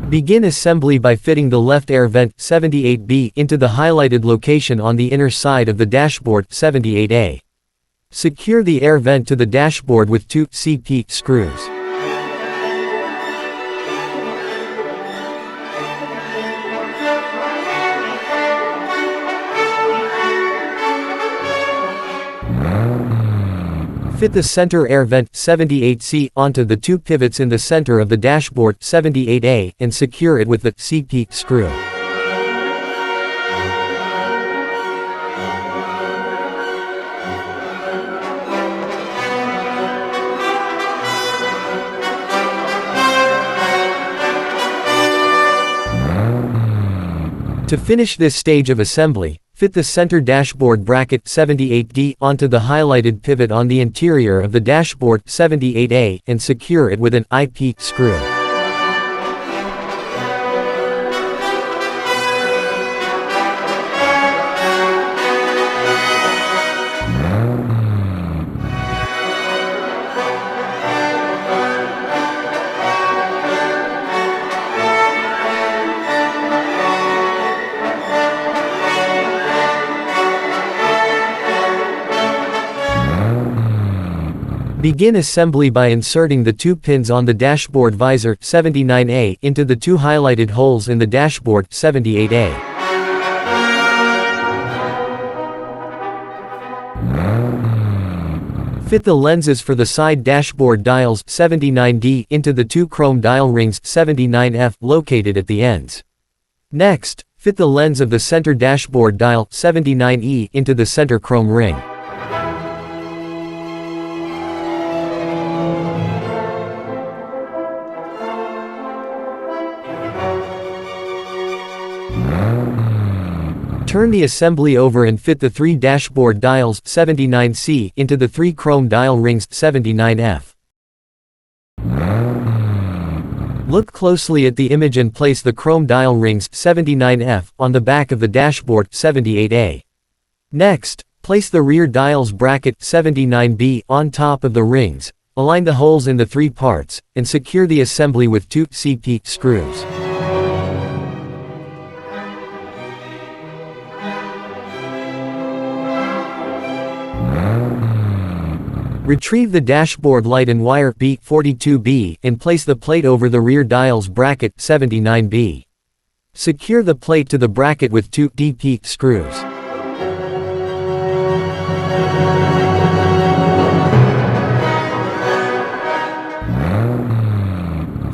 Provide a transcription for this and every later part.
Begin assembly by fitting the left air vent 78B into the highlighted location on the inner side of the dashboard 78A. Secure the air vent to the dashboard with 2 CP screws. Fit the center air vent 78C onto the 2 pivots in the center of the dashboard 78A and secure it with the CP screw. To finish this stage of assembly, fit the center dashboard bracket 78D onto the highlighted pivot on the interior of the dashboard 78A and secure it with an IP screw. Begin assembly by inserting the 2 pins on the dashboard visor 79A into the 2 highlighted holes in the dashboard 78A. Fit the lenses for the side dashboard dials 79D into the 2 chrome dial rings 79F located at the ends. Next, fit the lens of the center dashboard dial 79E into the center chrome ring. Turn the assembly over and fit the 3 dashboard dials 79C into the 3 chrome dial rings 79F. Look closely at the image and place the chrome dial rings 79F on the back of the dashboard 78A. Next, place the rear dials bracket 79B on top of the rings, align the holes in the 3 parts, and secure the assembly with 2 CP screws. Retrieve the dashboard light and wire B42B and place the plate over the rear dials bracket 79B. Secure the plate to the bracket with 2 DP screws.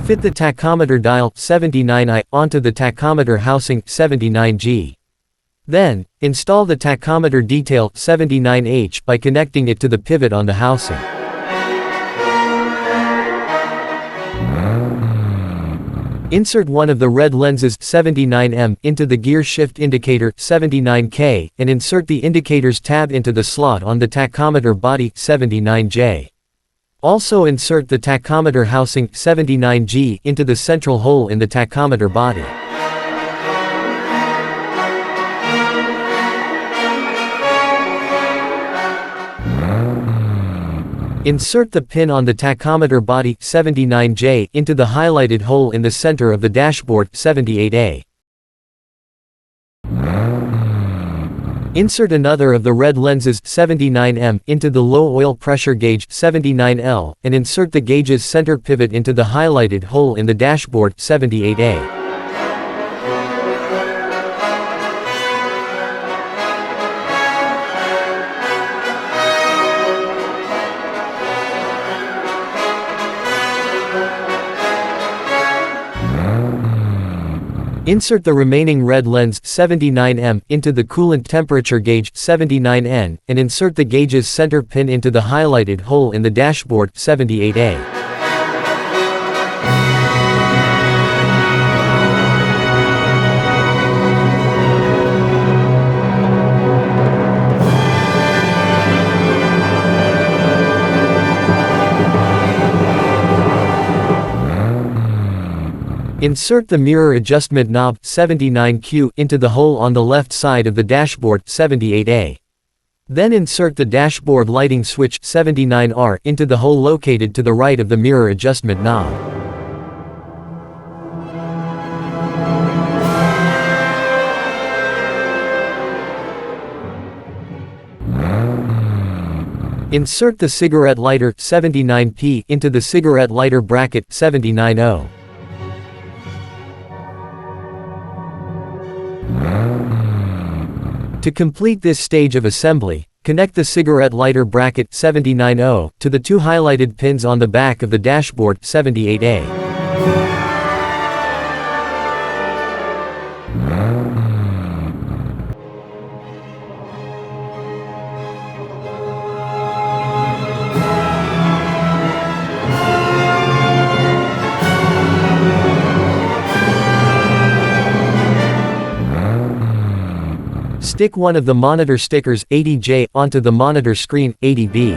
Fit the tachometer dial 79I onto the tachometer housing 79G. Then, install the tachometer detail 79H by connecting it to the pivot on the housing. Insert one of the red lenses 79M into the gear shift indicator 79K and insert the indicators tab into the slot on the tachometer body 79J. Also insert the tachometer housing 79G into the central hole in the tachometer body. Insert the pin on the tachometer body 79J into the highlighted hole in the center of the dashboard 78A. Insert another of the red lenses 79M into the low oil pressure gauge 79L and insert the gauge's center pivot into the highlighted hole in the dashboard 78A. Insert the remaining red lens 79M into the coolant temperature gauge 79N and insert the gauge's center pin into the highlighted hole in the dashboard 78A. Insert the mirror adjustment knob 79Q into the hole on the left side of the dashboard 78A. Then insert the dashboard lighting switch 79R into the hole located to the right of the mirror adjustment knob. Insert the cigarette lighter 79P into the cigarette lighter bracket 79O. To complete this stage of assembly, connect the cigarette lighter bracket 79O to the two highlighted pins on the back of the dashboard 78A. Stick one of the monitor stickers 80J onto the monitor screen 80B.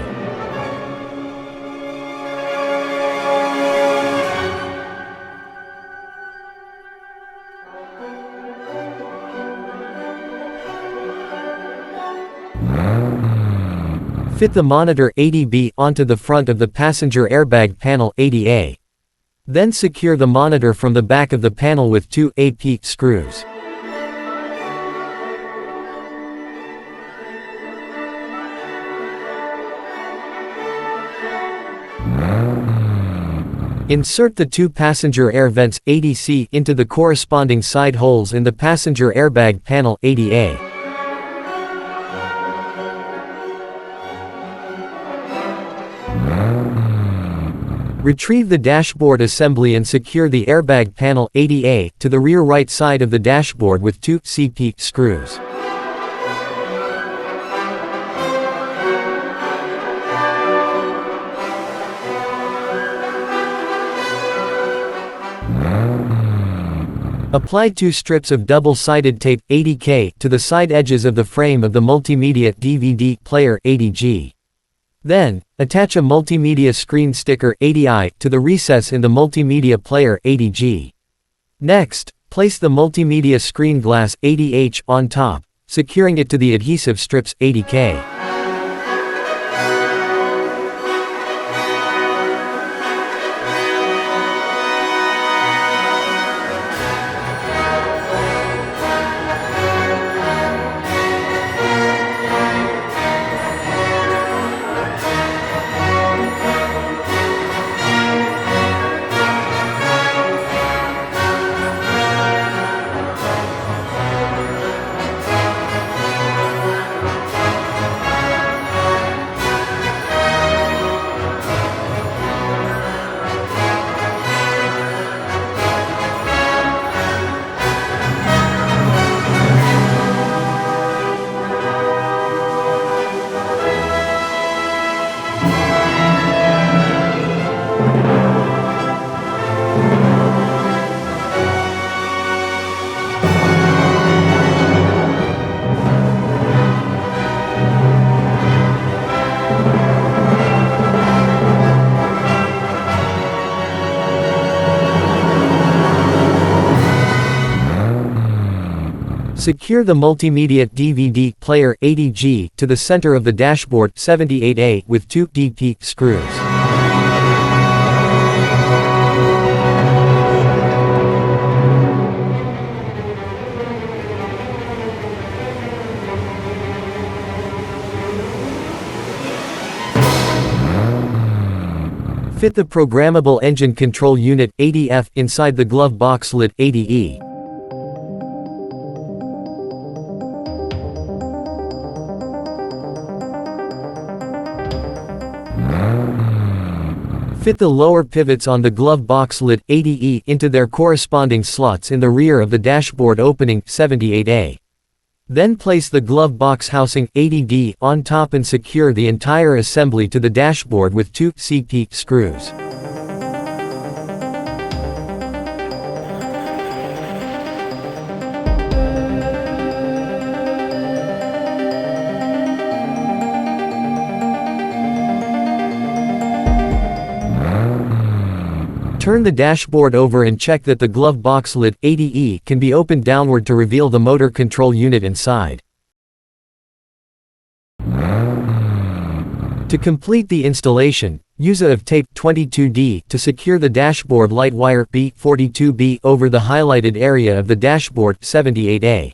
Fit the monitor 80B onto the front of the passenger airbag panel 80A. Then secure the monitor from the back of the panel with two AP screws. Insert the two passenger air vents 80C into the corresponding side holes in the passenger airbag panel 80A. Retrieve the dashboard assembly and secure the airbag panel 80A to the rear right side of the dashboard with two CP screws. Apply two strips of double-sided tape 80K to the side edges of the frame of the multimedia DVD player 80G. Then, attach a multimedia screen sticker 80I to the recess in the multimedia player 80G. Next, place the multimedia screen glass 80H on top, securing it to the adhesive strips 80K. Secure the multimedia DVD player 80G to the center of the dashboard 78A with two DP screws. Fit the programmable engine control unit 80F inside the glove box lid 80E. Fit the lower pivots on the glove box lid 80E into their corresponding slots in the rear of the dashboard opening 78A. Then place the glove box housing 80D on top and secure the entire assembly to the dashboard with two CP screws. Turn the dashboard over and check that the glove box lid, ADE, can be opened downward to reveal the motor control unit inside. To complete the installation, use a of tape 22D to secure the dashboard light wire B42B over the highlighted area of the dashboard 78A.